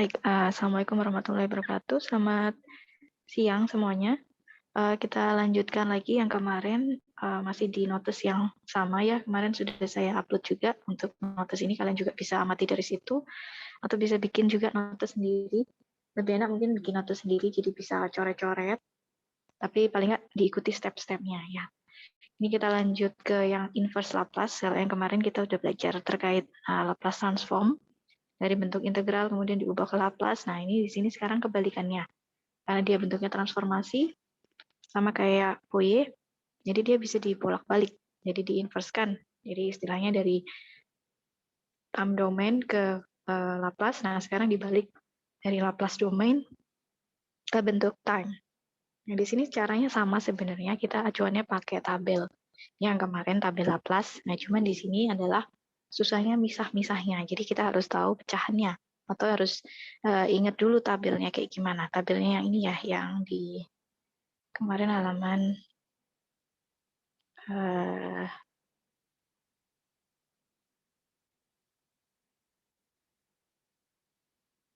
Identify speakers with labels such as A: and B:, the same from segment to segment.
A: Baik, Assalamualaikum warahmatullahi wabarakatuh. Selamat siang semuanya. Kita lanjutkan lagi yang kemarin, masih di notes yang sama ya. Kemarin sudah saya upload juga untuk notes ini, kalian juga bisa amati dari situ, atau bisa bikin juga notes sendiri. Lebih enak mungkin bikin notes sendiri, jadi bisa coret-coret, tapi paling nggak diikuti step-stepnya ya. Ini kita lanjut ke yang inverse Laplace. Kalau yang kemarin kita udah belajar terkait Laplace transform, dari bentuk integral kemudian diubah ke Laplace. Nah, ini di sini sekarang kebalikannya. Karena dia bentuknya transformasi, sama kayak Fourier, jadi dia bisa dibolak-balik, jadi diinverskan. Jadi istilahnya dari time domain ke Laplace, nah sekarang dibalik dari Laplace domain ke bentuk time. Nah, di sini caranya sama sebenarnya, kita acuannya pakai tabel. Yang kemarin tabel Laplace, nah cuman di sini adalah susahnya misah-misahnya. Jadi kita harus tahu pecahannya, atau harus ingat dulu tabelnya kayak gimana. Tabelnya yang ini ya, yang di kemarin halaman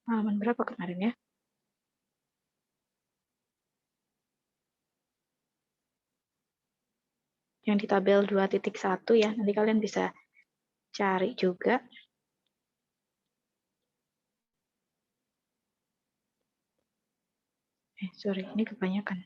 A: halaman berapa kemarin ya? Yang di tabel 2.1 ya, nanti kalian bisa cari juga. Sorry, ini kebanyakan.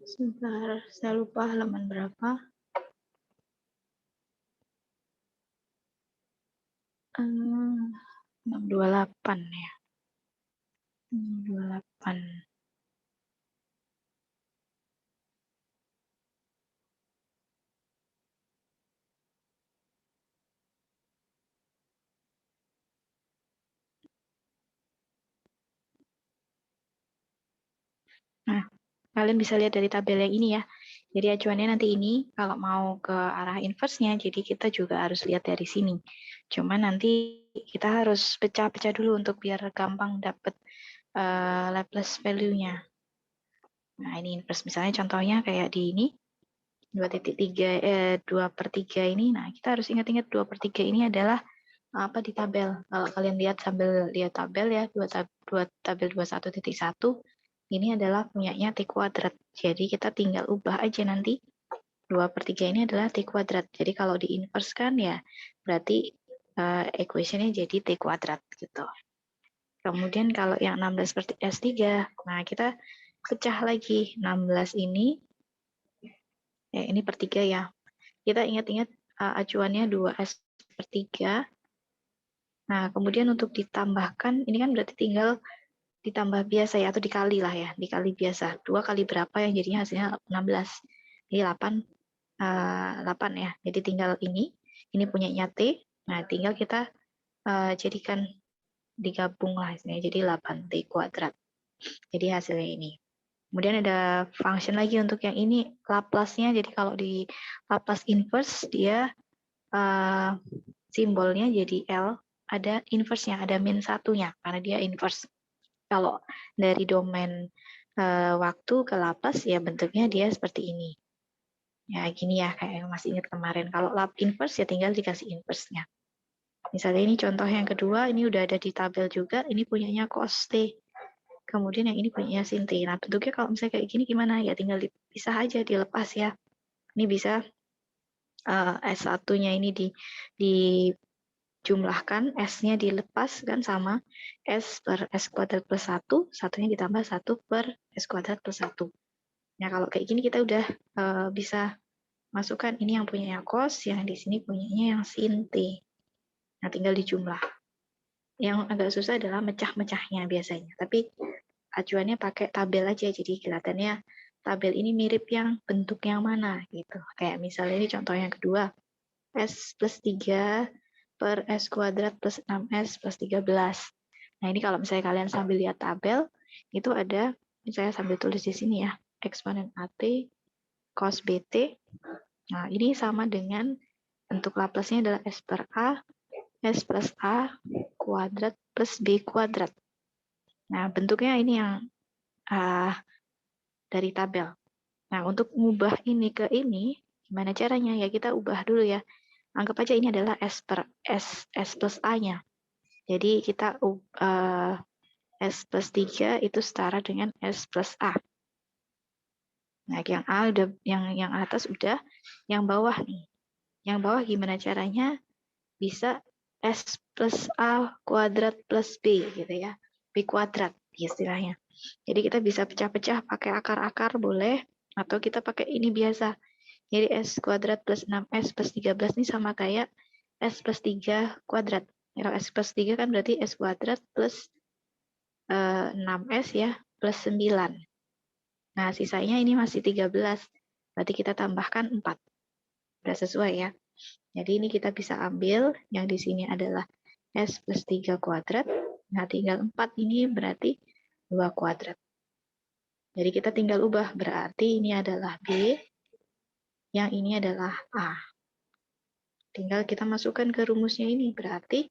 A: Sebentar, saya lupa halaman berapa. 628 ya. 628. Nah, kalian bisa lihat dari tabel yang ini ya. Jadi acuannya nanti ini, kalau mau ke arah inverse-nya, jadi kita juga harus lihat dari sini. Cuman nanti kita harus pecah-pecah dulu untuk biar gampang dapat Laplace value-nya. Nah, ini inverse. Misalnya contohnya kayak di ini, 2/3 ini. Nah, kita harus ingat-ingat 2/3 ini adalah apa di tabel. Kalau kalian lihat sambil lihat tabel ya, tabel 21.1 ini adalah punyanya T kuadrat. Jadi kita tinggal ubah aja nanti 2/3 ini adalah T kuadrat. Jadi kalau di-inverse kan ya berarti equation-nya jadi T kuadrat gitu. Kemudian kalau yang 16/S3, nah kita pecah lagi 16 ini, ini per 3 ya. Kita ingat-ingat acuannya 2S/3. Nah, kemudian untuk ditambahkan, ini kan berarti tinggal ditambah biasa ya, atau dikali lah ya, dikali biasa. 2 kali berapa yang jadinya hasilnya 16. Jadi 8 ya. Jadi tinggal ini punyanya T. Nah, tinggal kita jadikan digabung lah hasilnya, jadi 8T kuadrat. Jadi hasilnya ini. Kemudian ada function lagi untuk yang ini, Laplace-nya. Jadi kalau di Laplace inverse, dia simbolnya jadi L, ada inverse-nya, ada min satunya, karena dia inverse. Kalau dari domain waktu ke Laplace, ya bentuknya dia seperti ini. Ya gini ya, kayak yang masih ingat kemarin. Kalau lap inverse, ya tinggal dikasih inverse-nya. Misalnya ini contoh yang kedua, ini udah ada di tabel juga, ini punyanya cos T. Kemudian yang ini punyanya sin T. Nah, bentuknya kalau misalnya kayak gini gimana? Ya tinggal dipisah aja, dilepas ya. Ini bisa S1-nya ini dijumlahkan, S-nya dilepas kan sama S per S kuadrat plus 1, satunya ditambah 1 per S kuadrat plus 1. Nah, kalau kayak gini kita udah bisa masukkan ini yang punyanya cos, yang di sini punyanya yang sin T. Nah, tinggal dijumlah. Yang agak susah adalah mecah-mecahnya biasanya. Tapi acuannya pakai tabel aja, jadi kelihatannya tabel ini mirip yang bentuk yang mana gitu. Kayak misalnya ini contoh yang kedua, S plus 3 per S kuadrat plus 6S plus 13. Nah ini kalau misalnya kalian sambil lihat tabel, itu ada, saya sambil tulis di sini ya, eksponen AT cos BT. Nah ini sama dengan bentuk Laplace-nya adalah S per A, S plus A kuadrat plus B kuadrat. Nah bentuknya ini yang dari tabel. Nah, untuk mengubah ini ke ini, gimana caranya? Ya, kita ubah dulu ya. Anggap aja ini adalah S per S plus A-nya. Jadi, kita S plus 3 itu setara dengan S plus A. Nah, yang A udah, yang atas udah, yang bawah nih. Yang bawah gimana caranya? Bisa S plus A kuadrat plus B gitu ya. B kuadrat istilahnya. Jadi kita bisa pecah-pecah pakai akar-akar boleh, atau kita pakai ini biasa. Jadi S kuadrat plus 6S plus 13 ini sama kayak S plus 3 kuadrat. Kalau S plus 3 kan berarti S kuadrat plus 6S ya, plus 9. Nah, sisanya ini masih 13. Berarti kita tambahkan 4. Sudah sesuai ya. Jadi ini kita bisa ambil, yang di sini adalah S plus 3 kuadrat. Nah, tinggal 4 ini berarti 2 kuadrat. Jadi kita tinggal ubah, berarti ini adalah B, yang ini adalah A. Tinggal kita masukkan ke rumusnya ini. Berarti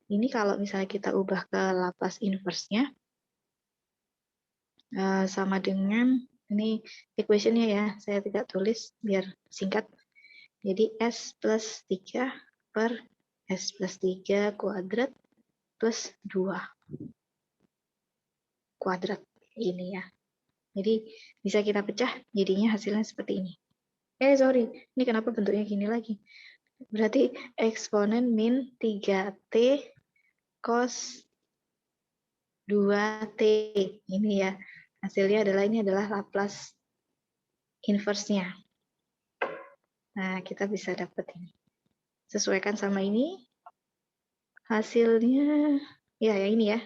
A: ini kalau misalnya kita ubah ke Laplace inverse-nya, sama dengan, ini equation-nya ya, saya tidak tulis biar singkat. Jadi S plus 3 per S plus 3 kuadrat plus 2 kuadrat. Ini ya. Jadi bisa kita pecah, jadinya hasilnya seperti ini. Sorry, ini kenapa bentuknya gini lagi? Berarti eksponen min 3T cos 2T. Ini ya, hasilnya adalah, ini adalah Laplace inverse-nya. Nah, kita bisa dapat ini. Sesuaikan sama ini, hasilnya, ya yang ini ya.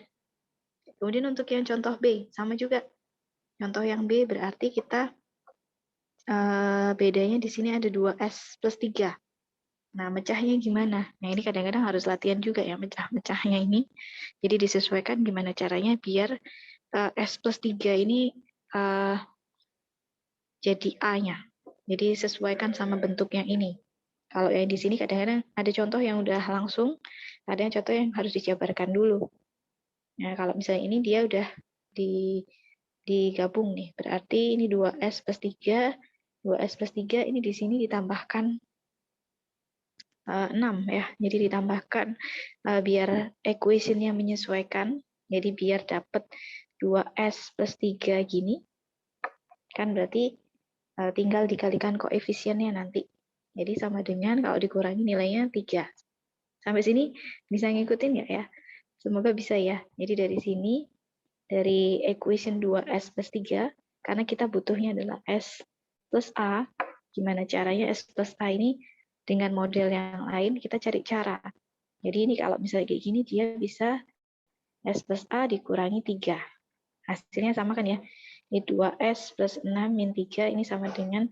A: Kemudian untuk yang contoh B, sama juga. Contoh yang B berarti kita, bedanya di sini ada 2S plus 3. Nah, mecahnya gimana? Nah, ini kadang-kadang harus latihan juga ya, mecah-mecahnya ini. Jadi disesuaikan gimana caranya biar S plus 3 ini jadi A-nya. Jadi sesuaikan sama bentuk yang ini. Kalau yang di sini kadang-kadang ada contoh yang udah langsung, ada yang contoh yang harus dijabarkan dulu. Nah, kalau misalnya ini dia udah digabung nih, berarti ini 2S plus 3, 2S plus 3 ini di sini ditambahkan 6 ya. Jadi ditambahkan biar equation-nya menyesuaikan. Jadi biar dapat 2S plus 3 gini. Kan berarti tinggal dikalikan koefisiennya nanti. Jadi sama dengan kalau dikurangi nilainya 3. Sampai sini bisa ngikutin nggak ya? Semoga bisa ya. Jadi dari sini, dari equation 2S plus 3, karena kita butuhnya adalah S plus A, gimana caranya S plus A ini dengan model yang lain, kita cari cara. Jadi ini kalau misalnya kayak gini, dia bisa S plus A dikurangi 3. Hasilnya sama kan ya? Ini 2S plus 6 min 3, ini sama dengan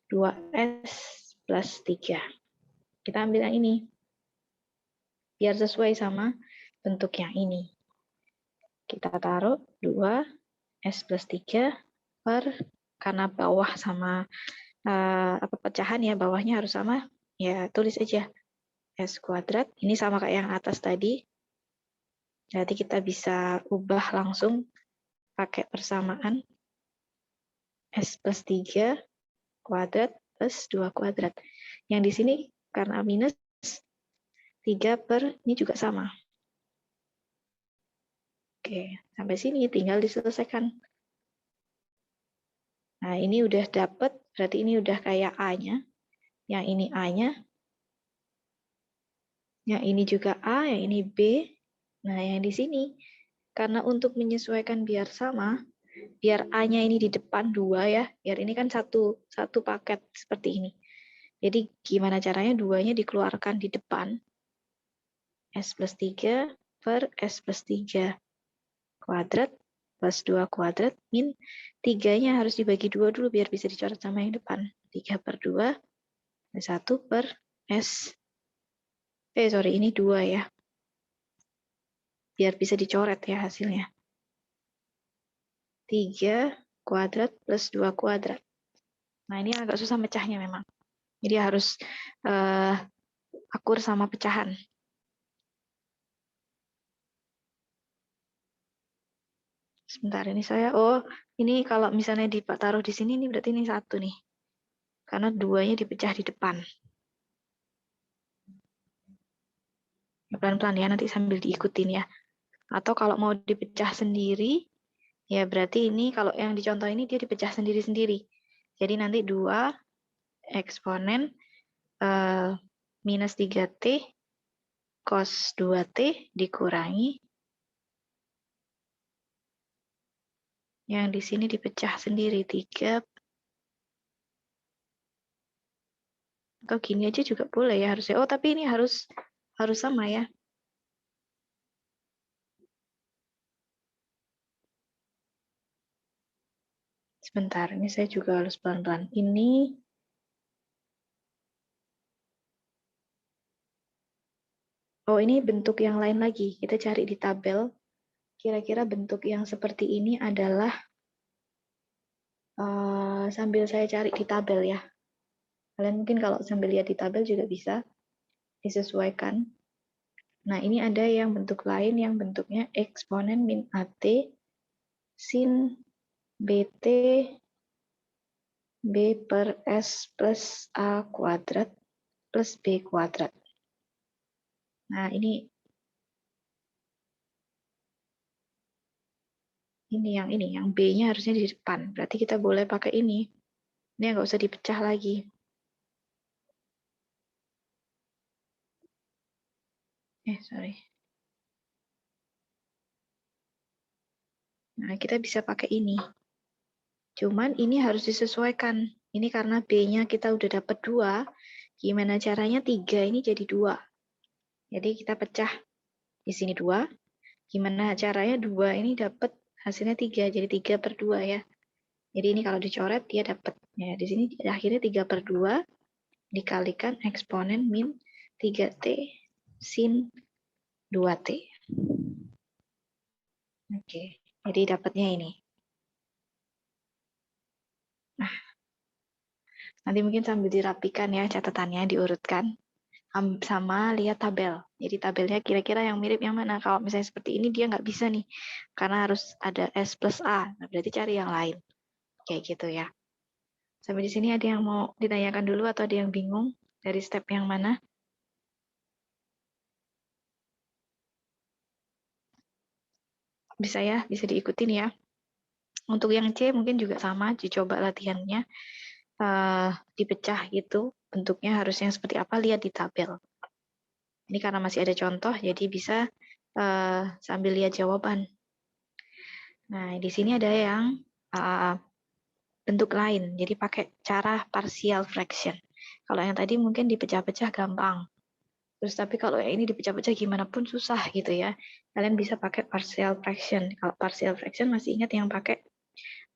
A: 2S plus 3. Kita ambil yang ini. Biar sesuai sama bentuk yang ini. Kita taruh 2S plus 3 per, karena bawah sama pecahan ya, bawahnya harus sama, ya tulis aja S kuadrat. Ini sama kayak yang atas tadi. Jadi kita bisa ubah langsung pakai persamaan. S plus 3 kuadrat plus 2 kuadrat. Yang di sini karena minus 3 per, ini juga sama. Oke, sampai sini tinggal diselesaikan. Nah, ini udah dapet, berarti ini udah kayak A-nya. Yang ini A-nya. Yang ini juga A, yang ini B. Nah, yang di sini, karena untuk menyesuaikan biar sama, biar A-nya ini di depan 2 ya, biar ini kan satu paket seperti ini. Jadi gimana caranya 2-nya dikeluarkan di depan. S plus 3 per S plus 3 kuadrat plus 2 kuadrat min 3-nya harus dibagi 2 dulu biar bisa dicoret sama yang depan. 3 per 2, 1 per S. Sorry, ini 2 ya. Biar bisa dicoret ya hasilnya. 3 kuadrat plus 2 kuadrat. Nah, ini agak susah mecahnya memang. Jadi harus akur sama pecahan. Sebentar, ini saya, ini kalau misalnya ditaruh di sini, ini berarti ini 1 nih. Karena 2-nya dipecah di depan. Pelan-pelan ya, nanti sambil diikutin ya. Atau kalau mau dipecah sendiri, ya berarti ini kalau yang dicontoh ini dia dipecah sendiri-sendiri. Jadi nanti 2 eksponen minus 3T cos 2T dikurangi yang di sini dipecah sendiri 3, atau gini aja juga boleh ya harusnya. Tapi ini harus sama ya. Sebentar, ini saya juga harus pelan-pelan. Ini bentuk yang lain lagi. Kita cari di tabel. Kira-kira bentuk yang seperti ini adalah sambil saya cari di tabel ya. Kalian mungkin kalau sambil lihat di tabel juga bisa disesuaikan. Nah, ini ada yang bentuk lain yang bentuknya eksponen min AT sin BT B per S plus A kuadrat plus B kuadrat. Nah, ini yang B-nya harusnya di depan. Berarti kita boleh pakai ini. Ini nggak usah dipecah lagi. Sorry. Nah, kita bisa pakai ini. Cuman ini harus disesuaikan. Ini karena B-nya kita udah dapat 2, gimana caranya 3 ini jadi 2. Jadi kita pecah di sini 2. Gimana caranya 2 ini dapat hasilnya 3. Jadi 3 per 2 ya. Jadi ini kalau dicoret dia dapat. Ya, di sini akhirnya 3 per 2 dikalikan eksponen min 3T sin 2T. Oke, jadi dapatnya ini. Nah, nanti mungkin sambil dirapikan ya catatannya, diurutkan. Sama lihat tabel. Jadi tabelnya kira-kira yang mirip yang mana. Kalau misalnya seperti ini dia nggak bisa nih. Karena harus ada S plus A. Nah, berarti cari yang lain. Kayak gitu ya. Sampai di sini ada yang mau ditanyakan dulu atau ada yang bingung dari step yang mana? Bisa ya, bisa diikutin ya. Untuk yang C mungkin juga sama, dicoba latihannya. Dipecah gitu, bentuknya harusnya seperti apa, lihat di tabel. Ini karena masih ada contoh, jadi bisa sambil lihat jawaban. Nah, di sini ada yang bentuk lain, jadi pakai cara partial fraction. Kalau yang tadi mungkin dipecah-pecah gampang. Terus tapi kalau yang ini dipecah-pecah gimana pun susah gitu ya. Kalian bisa pakai partial fraction. Kalau partial fraction masih ingat yang pakai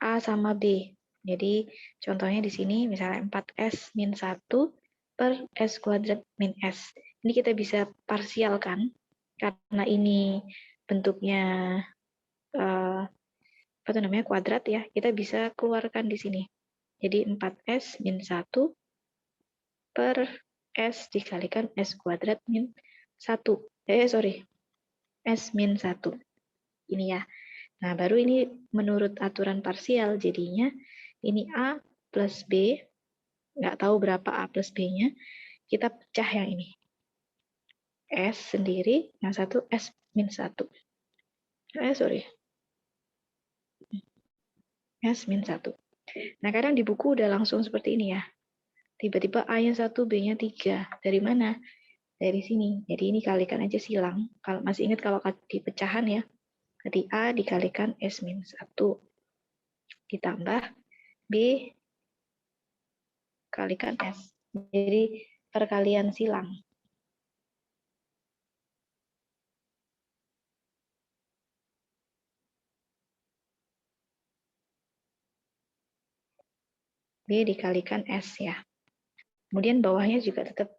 A: A sama B. Jadi contohnya di sini misalnya 4S min 1 per S kuadrat min S. Ini kita bisa parsialkan karena ini bentuknya kuadrat ya. Kita bisa keluarkan di sini. Jadi 4S min 1 per S dikalikan S kuadrat min 1. S min 1. Ini ya. Nah, baru ini menurut aturan parsial, jadinya ini A plus B, nggak tahu berapa A plus B-nya, kita pecah yang ini. S sendiri, yang satu S min 1. S min 1. Nah, kadang di buku udah langsung seperti ini ya. Tiba-tiba A-nya 1, B-nya 3. Dari mana? Dari sini. Jadi ini kalikan aja silang. Kalau masih ingat kalau di pecahan ya. Jadi A dikalikan S min 1. Ditambah B kalikan S. Jadi perkalian silang. B dikalikan S ya. Kemudian bawahnya juga tetap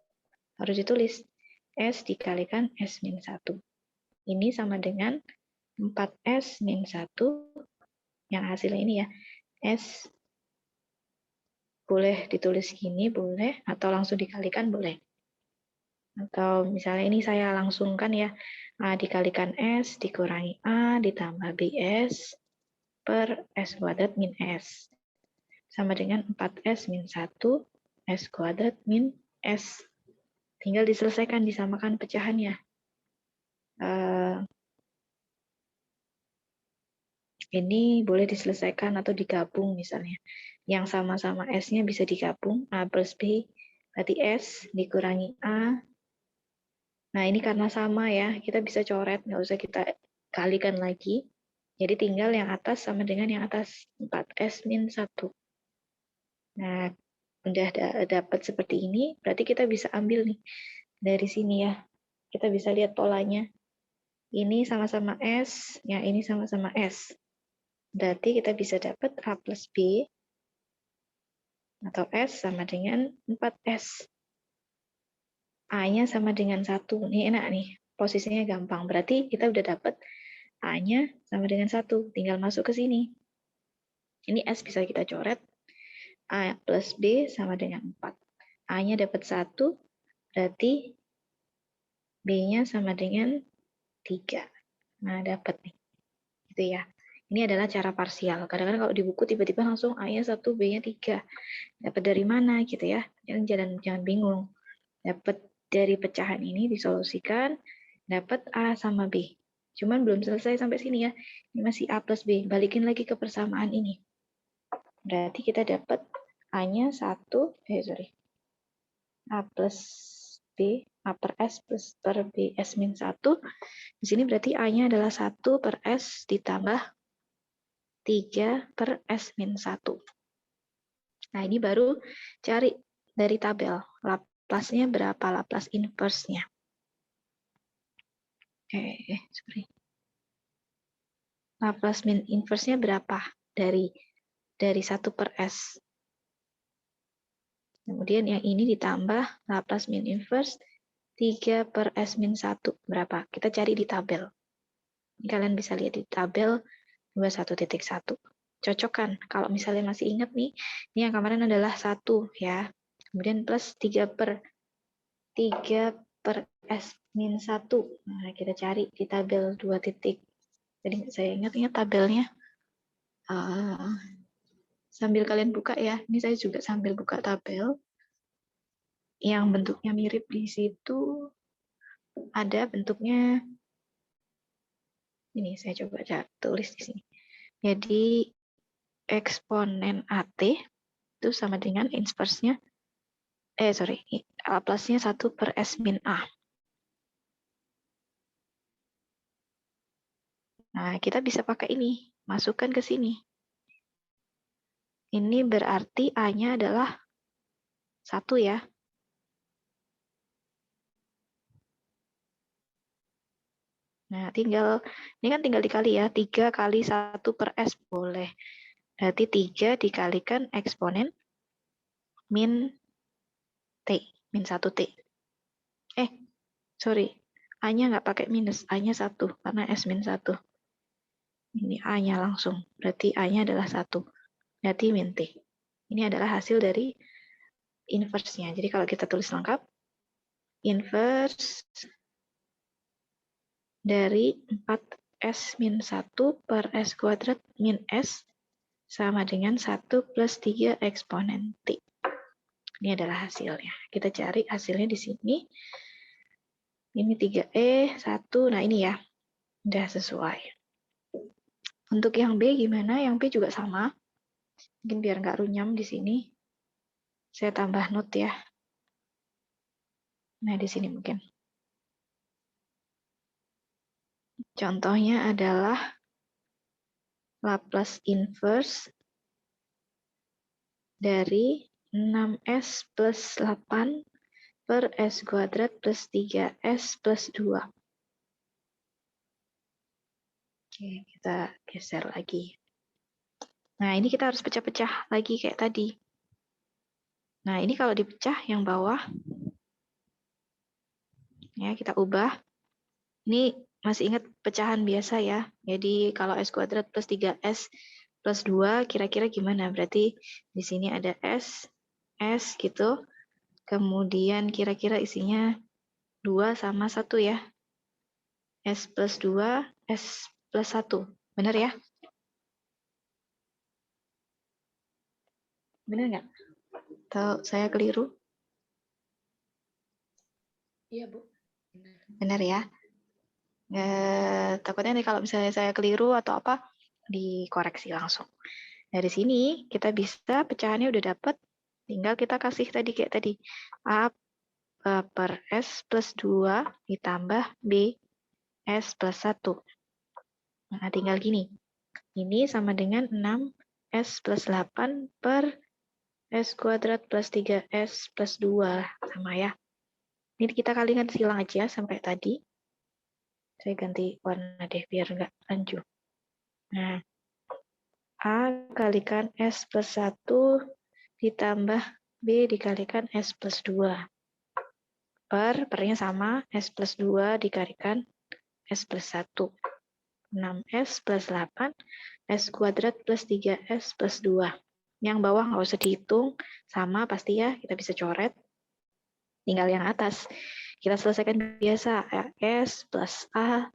A: harus ditulis S dikalikan S min 1. Ini sama dengan 4S min 1, yang hasilnya ini ya. S boleh ditulis gini, boleh, atau langsung dikalikan, boleh. Atau misalnya ini saya langsungkan ya, A dikalikan S dikurangi A ditambah BS per S kuadrat min S. Sama dengan 4S min 1 S kuadrat min S. Tinggal diselesaikan, disamakan pecahannya. Ini boleh diselesaikan atau digabung misalnya. Yang sama-sama S-nya bisa digabung, A plus B, berarti S dikurangi A. Nah, ini karena sama ya, kita bisa coret, nggak usah kita kalikan lagi. Jadi tinggal yang atas sama dengan yang atas, 4S min 1. Nah, udah dapat seperti ini, berarti kita bisa ambil nih dari sini ya. Kita bisa lihat polanya. Ini sama-sama S, yang ini sama-sama S. Berarti kita bisa dapat A plus B atau S sama dengan 4S. A-nya sama dengan 1. Ini enak nih, posisinya gampang. Berarti kita udah dapat A-nya sama dengan 1. Tinggal masuk ke sini. Ini S bisa kita coret. A plus B sama dengan 4. A-nya dapat 1, berarti B-nya sama dengan 3. Nah, dapat nih. Gitu ya. Ini adalah cara parsial. Kadang-kadang kalau di buku tiba-tiba langsung A-nya 1, B-nya 3. Dapat dari mana gitu ya. Jangan bingung. Dapat dari pecahan ini disolusikan, dapat A sama B. Cuman belum selesai sampai sini ya. Ini masih A plus B. Balikin lagi ke persamaan ini. Berarti kita dapat A-nya 1, A plus B, A per S plus per B S min 1. Di sini berarti A-nya adalah 1 per S ditambah 3 per S min 1. Nah, ini baru cari dari tabel. Laplasnya berapa? Laplace inverse-nya. Sorry. Laplace min inverse-nya berapa? Dari 1 per S. Kemudian yang ini ditambah Laplace min inverse 3 per S min 1. Berapa? Kita cari di tabel. Ini kalian bisa lihat di tabel 21.1. Cocokkan. Kalau misalnya masih ingat nih, ini yang kemarin adalah 1 ya. Kemudian plus 3 per S min 1. Nah, kita cari di tabel 2 titik. Jadi saya ingat tabelnya. Sambil kalian buka ya, ini saya juga sambil buka tabel. Yang bentuknya mirip di situ, ada bentuknya, ini saya coba tulis di sini. Jadi, eksponen AT itu sama dengan inverse-nya, Laplace-nya 1 per S min A. Nah, kita bisa pakai ini, masukkan ke sini. Ini berarti A-nya adalah 1 ya. Nah, ini kan tinggal dikali ya, 3 kali 1 per S boleh. Berarti 3 dikalikan eksponen min T, min 1T. A-nya nggak pakai minus, A-nya 1, karena S min 1. Ini A-nya langsung, berarti A-nya adalah 1. Berarti min T. Ini adalah hasil dari inverse-nya. Jadi kalau kita tulis lengkap, inverse dari 4S min 1 per S kuadrat min S sama dengan 1 plus 3 eksponen T. Ini adalah hasilnya. Kita cari hasilnya di sini. Ini 3E, 1. Nah ini ya, udah sesuai. Untuk yang B gimana? Yang B juga sama. Mungkin biar nggak runyam di sini. Saya tambah note ya. Nah, di sini mungkin. Contohnya adalah Laplace inverse dari 6S plus 8 per S kuadrat plus 3S plus 2. Oke, kita geser lagi. Nah, ini kita harus pecah-pecah lagi kayak tadi. Nah, ini kalau dipecah yang bawah, ya kita ubah. Ini masih ingat pecahan biasa ya. Jadi kalau S kuadrat plus 3S plus 2, kira-kira gimana? Berarti di sini ada S gitu. Kemudian kira-kira isinya 2 sama 1 ya. S plus 2, S plus 1. Benar ya? Benar nggak? Atau saya keliru?
B: Iya, Bu. Benar.
A: Benar ya? Takutnya nih kalau misalnya saya keliru atau apa, dikoreksi langsung. Dari sini kita bisa pecahannya udah dapet, tinggal kita kasih tadi kayak tadi. A per S plus 2 ditambah B S plus 1. Nah, tinggal gini. Ini sama dengan 6S plus 8 per S kuadrat plus 3S plus 2. Sama ya. Ini kita kalikan silang aja sampai tadi. Saya ganti warna deh biar nggak rancu. Nah, A kalikan S plus 1 ditambah B dikalikan S plus 2. Pernya sama, S plus 2 dikalikan S plus 1. 6S plus 8, S kuadrat plus 3S plus 2. Yang bawah nggak usah dihitung, sama pasti ya, kita bisa coret. Tinggal yang atas. Kita selesaikan biasa, S plus A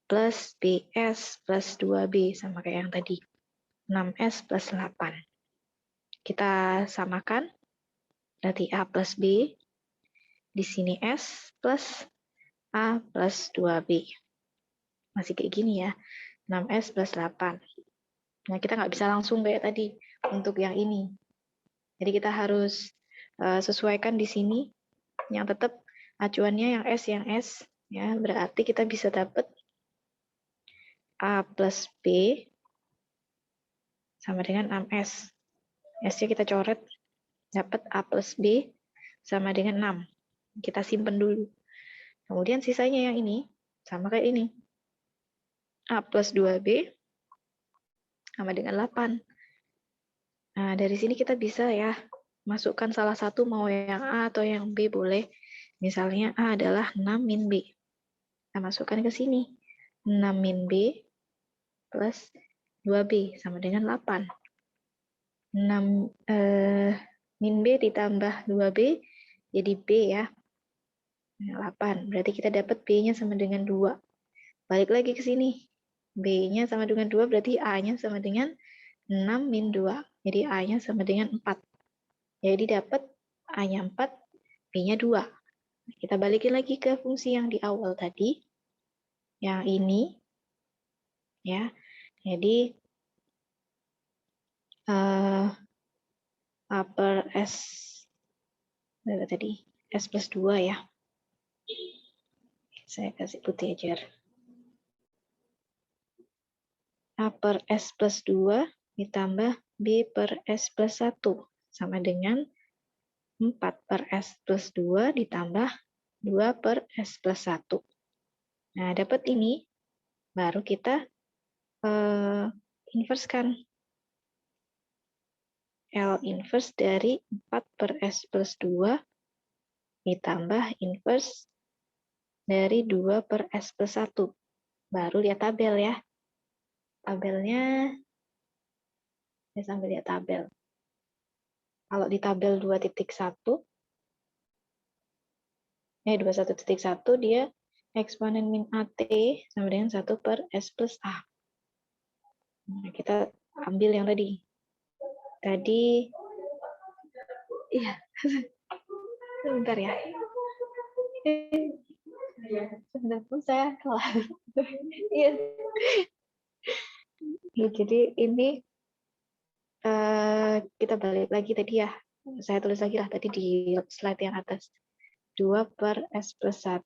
A: plus BS plus 2B, sama kayak yang tadi. 6S plus 8. Kita samakan, berarti A plus B, di sini S plus A plus 2B. Masih kayak gini ya, 6S plus 8. Nah, kita nggak bisa langsung kayak tadi untuk yang ini. Jadi kita harus sesuaikan di sini, yang tetap acuannya yang S, ya berarti kita bisa dapat A plus B sama dengan 6S. S-nya kita coret, dapat A plus B sama dengan 6. Kita simpen dulu. Kemudian sisanya yang ini, sama kayak ini. A plus 2B sama dengan 8. Nah, dari sini kita bisa ya, masukkan salah satu mau yang A atau yang B boleh. Misalnya A adalah 6 min B. Kita masukkan ke sini. 6 min B plus 2B sama dengan 8. 6 min B ditambah 2B jadi B ya. 8. Berarti kita dapat B-nya sama dengan 2. Balik lagi ke sini. B-nya sama dengan 2 berarti A-nya sama dengan 6 min 2. Jadi A-nya sama dengan 4. Jadi dapat A-nya 4, B-nya 2. Kita balikin lagi ke fungsi yang di awal tadi. Yang ini. Ya. Jadi A per S berapa tadi? S plus 2 ya. Saya kasih putih aja. A per S plus 2 ditambah B per S plus 1 sama dengan 4 per S plus 2 ditambah 2 per S plus 1. Nah, dapat ini, baru kita inverskan. L inverse dari 4 per S plus 2 ditambah inverse dari 2 per S plus 1. Baru lihat tabel ya. Tabelnya, saya sambil lihat tabel. Kalau di tabel 2.1, 21.1 dia eksponen min AT sama dengan 1 per S plus A. Nah, kita ambil yang tadi. Tadi, iya, sebentar ya. Sebentar pun saya kelar. Iya. Jadi ini kita balik lagi tadi ya. Saya tulis lagi lah tadi di slide yang atas. 2 per S plus 1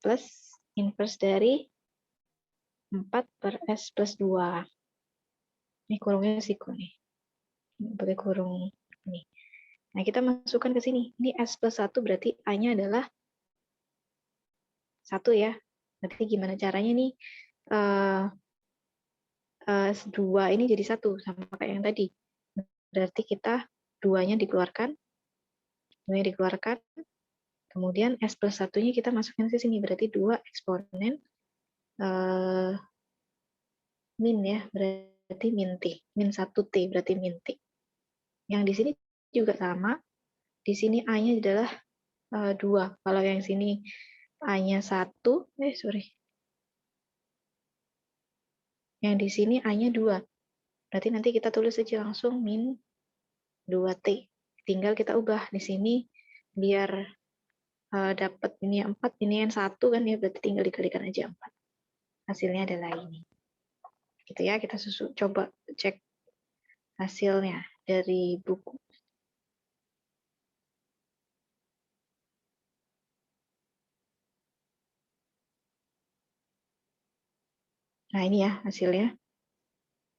A: plus inverse dari 4 per S plus 2. Ini kurungnya siku nih. Pakai kurung ini. Nah, kita masukkan ke sini. Ini S plus 1 berarti A-nya adalah 1 ya. Berarti gimana caranya nih? 2 ini jadi 1 sama kayak yang tadi. berarti kita 2-nya dikeluarkan, 2-nya dikeluarkan, kemudian S plus 1-nya kita masukin ke sini, berarti 2 eksponen min ya, berarti min T, min 1T, berarti min T. Yang di sini juga sama, di sini A-nya adalah 2, kalau yang sini A-nya 1, yang di sini A-nya 2, berarti nanti kita tulis aja langsung min 2T, tinggal kita ubah di sini, biar dapat ini yang 4, ini yang 1 kan ya, berarti tinggal dikalikan aja 4. Hasilnya adalah ini. Gitu ya, kita coba cek hasilnya dari buku. Nah, ini ya hasilnya.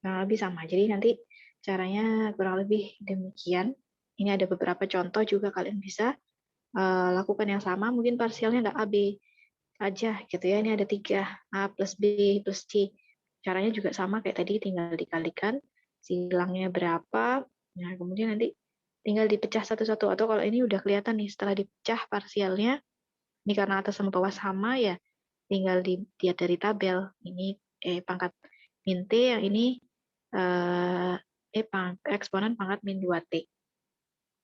A: Kurang lebih sama. Jadi nanti caranya kurang lebih demikian. Ini ada beberapa contoh juga kalian bisa lakukan yang sama. Mungkin parsialnya nggak A, B aja gitu ya. Ini ada 3, A plus B plus C. Caranya juga sama kayak tadi, tinggal dikalikan silangnya berapa. Nah, kemudian nanti tinggal dipecah satu-satu. Atau kalau ini udah kelihatan nih setelah dipecah parsialnya, ini karena atas sama bawah sama ya, tinggal dilihat dari tabel. Ini pangkat min T, yang ini eksponen pangkat min 2T.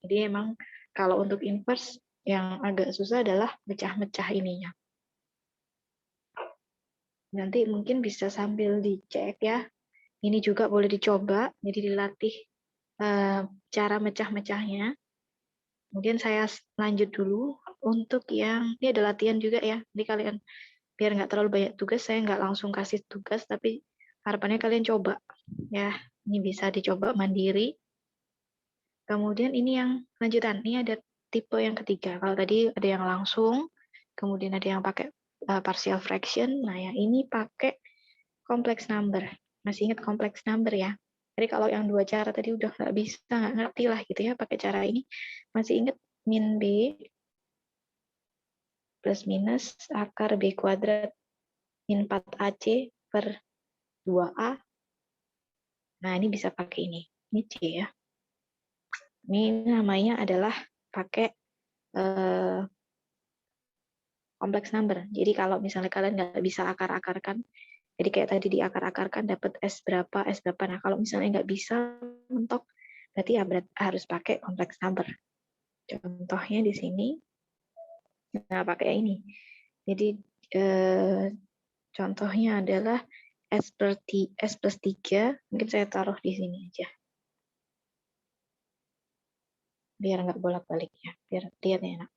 A: Jadi emang kalau untuk inverse yang agak susah adalah mecah-mecah ininya. Nanti mungkin bisa sambil dicek ya. Ini juga boleh dicoba, jadi dilatih cara mecah-mecahnya. Mungkin saya lanjut dulu untuk yang, ini ada latihan juga ya. Jadi kalian biar nggak terlalu banyak tugas, saya nggak langsung kasih tugas, tapi harapannya kalian coba. Ya, ini bisa dicoba mandiri. Kemudian ini yang lanjutan, ini ada tipe yang ketiga. Kalau tadi ada yang langsung, kemudian ada yang pakai partial fraction. Nah, yang ini pakai complex number. Masih ingat complex number ya? Jadi kalau yang 2 cara tadi udah nggak bisa, nggak ngerti lah gitu ya pakai cara ini. Masih ingat min B plus minus akar B kuadrat min 4AC per 2A. Nah, ini bisa pakai ini. Ini C ya. Ini namanya adalah pakai kompleks number. Jadi kalau misalnya kalian nggak bisa akar-akarkan, jadi kayak tadi diakar-akarkan dapat S berapa, S berapa. Nah, kalau misalnya nggak bisa mentok, berarti ya harus pakai kompleks number. Contohnya di sini, nah pakai ini. Jadi contohnya adalah S plus 3, mungkin saya taruh di sini aja. Biar nggak bolak-balik ya, biar lihat enak.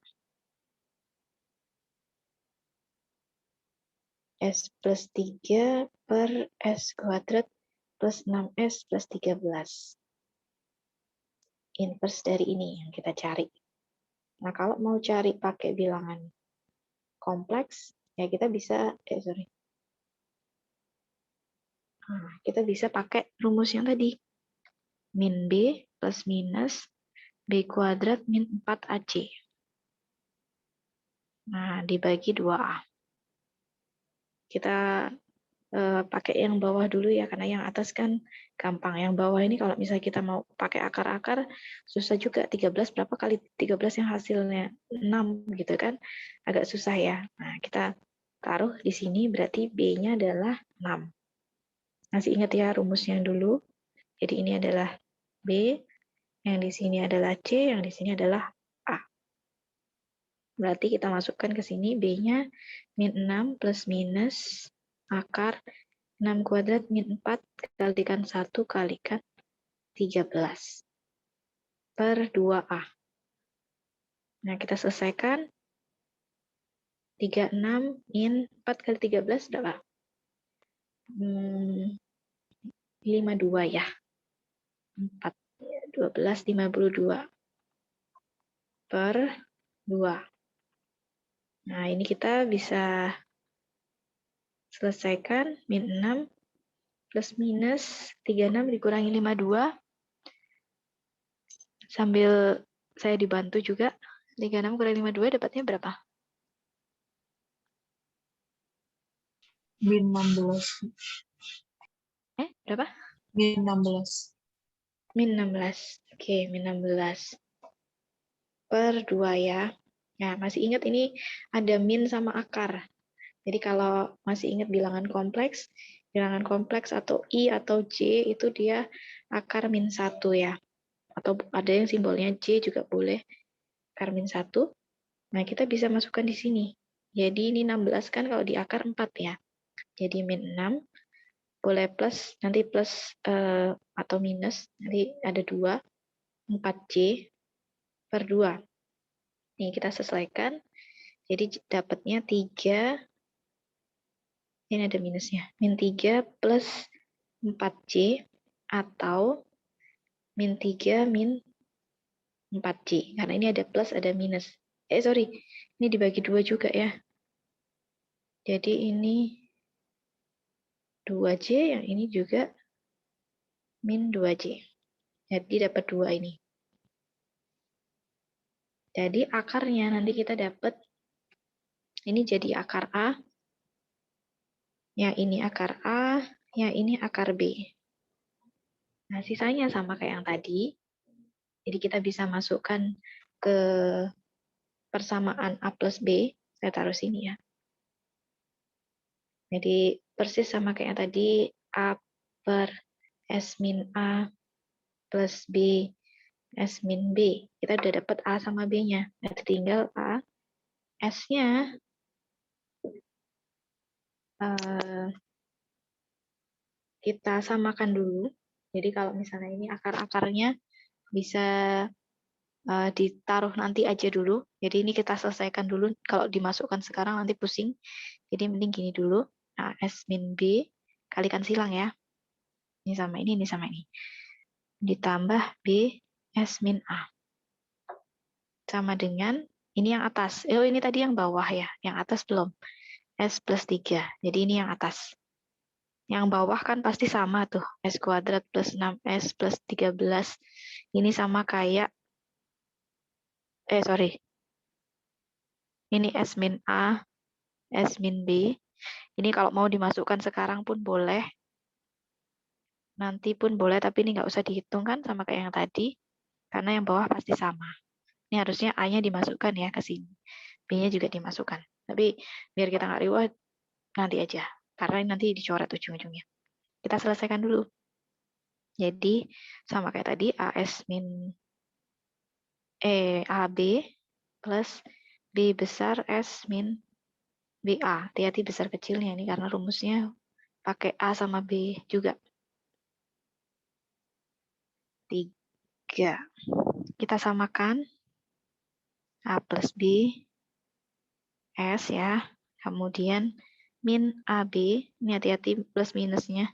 A: S plus 3 per S kuadrat plus 6S plus 13. Inverse dari ini yang kita cari. Nah, kalau mau cari pakai bilangan kompleks, ya kita bisa, kita bisa pakai rumus yang tadi. Min B plus minus B kuadrat min 4AC. Nah, dibagi 2A. Kita pakai yang bawah dulu ya, karena yang atas kan gampang. Yang bawah ini kalau misalnya kita mau pakai akar-akar, susah juga. 13 berapa kali 13 yang hasilnya 6 gitu kan. Agak susah ya. Nah, kita taruh di sini berarti B-nya adalah 6. Masih ingat ya rumusnya dulu. Jadi ini adalah B, yang di sini adalah C, yang di sini adalah A. Berarti kita masukkan ke sini B-nya min 6 plus minus akar 6 kuadrat min 4 kalikan 1 kalikan 13 per 2A. Nah, kita selesaikan. 36 min 4 kali 13 berapa? 52 ya. 4, 12, 52 per 2. Nah, ini kita bisa selesaikan. Min 6 plus minus 36 dikurangi 52. Sambil saya dibantu juga. 36 kurangi 52 dapatnya berapa?
C: Min 16.
A: Berapa?
C: Min 16.
A: Min 16. Oke, min 16 per 2 ya. Nah, masih ingat ini ada min sama akar. Jadi kalau masih ingat bilangan kompleks atau I atau J itu dia akar min 1 ya. Atau ada yang simbolnya J juga boleh, akar min 1. Nah, kita bisa masukkan di sini. Jadi ini 16 kan kalau di akar 4 ya. Jadi min 6, boleh plus, nanti plus atau minus, nanti ada 2, 4J per 2. Ini kita sesuaikan. Jadi dapatnya 3, ini ada minusnya. Min 3 plus 4J atau min 3 min 4J. Karena ini ada plus, ada minus. Sorry, ini dibagi 2 juga ya. Jadi ini 2J, yang ini juga min 2J. Jadi dapat 2 ini. Jadi akarnya nanti kita dapat, ini jadi akar A, yang ini akar A, yang ini akar B. Nah, sisanya sama kayak yang tadi. Jadi kita bisa masukkan ke persamaan A plus B. Saya taruh sini ya. Jadi persis sama kayak yang tadi, A per S min A plus B S min B. Kita udah dapat A sama B-nya. Nah, tinggal A. S-nya kita samakan dulu. Jadi kalau misalnya ini akar-akarnya bisa ditaruh nanti aja dulu. Jadi ini kita selesaikan dulu. Kalau dimasukkan sekarang nanti pusing. Jadi mending gini dulu. Nah, S min B kalikan silang ya. Ini sama ini sama ini. Ditambah B S min A. Sama dengan ini yang atas. Ini tadi yang bawah ya. Yang atas belum. S plus 3. Jadi ini yang atas. Yang bawah kan pasti sama tuh. S kuadrat plus 6S plus 13. Ini sama kayak, sorry. Ini S min A, S min B. Ini kalau mau dimasukkan sekarang pun boleh. Nanti pun boleh, tapi ini nggak usah dihitung kan sama kayak yang tadi. Karena yang bawah pasti sama. Ini harusnya A-nya dimasukkan ya ke sini. B-nya juga dimasukkan. Tapi biar kita nggak ribet, nanti aja. Karena nanti dicoret ujung-ujungnya. Kita selesaikan dulu. Jadi sama kayak tadi, AS min AB plus B besar S min BA. Hati-hati besar kecilnya ini karena rumusnya pakai A sama B juga. 3. Kita samakan A plus B S ya. Kemudian min AB. Ini hati-hati plus minusnya.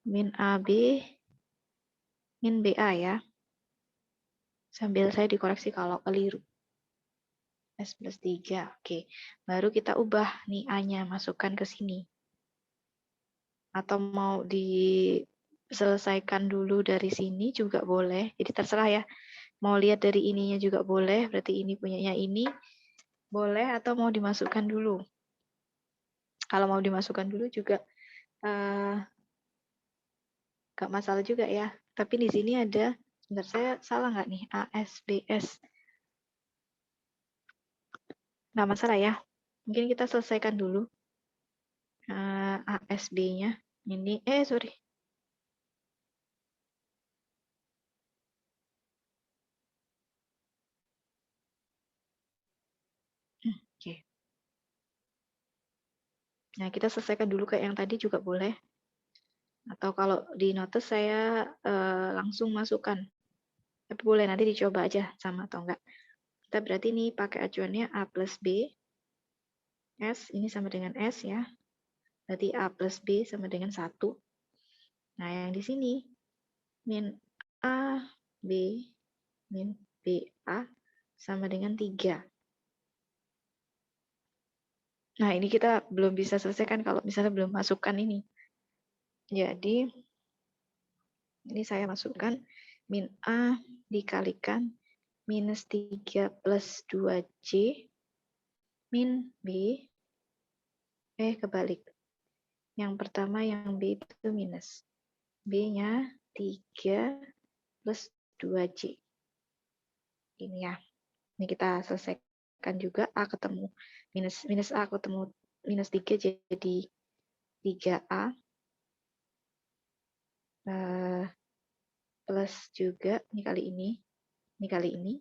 A: Min AB min BA ya. Sambil saya dikoreksi kalau keliru. S plus 3. Oke. Baru kita ubah nih A-nya. Masukkan ke sini. Atau mau diselesaikan dulu dari sini juga boleh. Jadi terserah ya. Mau lihat dari ininya juga boleh. Berarti ini punyanya ini. Boleh atau mau dimasukkan dulu. Kalau mau dimasukkan dulu juga nggak masalah juga ya. Tapi di sini ada, sebentar saya salah nggak nih? ASBS. Nggak masalah ya. Mungkin kita selesaikan dulu. ASB-nya. Ini, sorry. Oke. Nah, kita selesaikan dulu kayak yang tadi juga boleh. Atau kalau di notes saya langsung masukkan. Tapi boleh nanti dicoba aja sama atau enggak. Kita berarti ini pakai acuannya A plus B. S ini sama dengan S ya. Berarti A plus B sama dengan 1. Nah, yang di sini min A, B, min BA sama dengan 3. Nah, ini kita belum bisa selesaikan kalau misalnya belum masukkan ini. Jadi, ini saya masukkan min A dikalikan minus 3 plus 2J min B Kebalik. Yang pertama yang B itu minus. B-nya 3 plus 2J. Ini ya. Ini kita selesaikan juga. A ketemu minus A ketemu minus 3 jadi 3A. Plus juga ini kali ini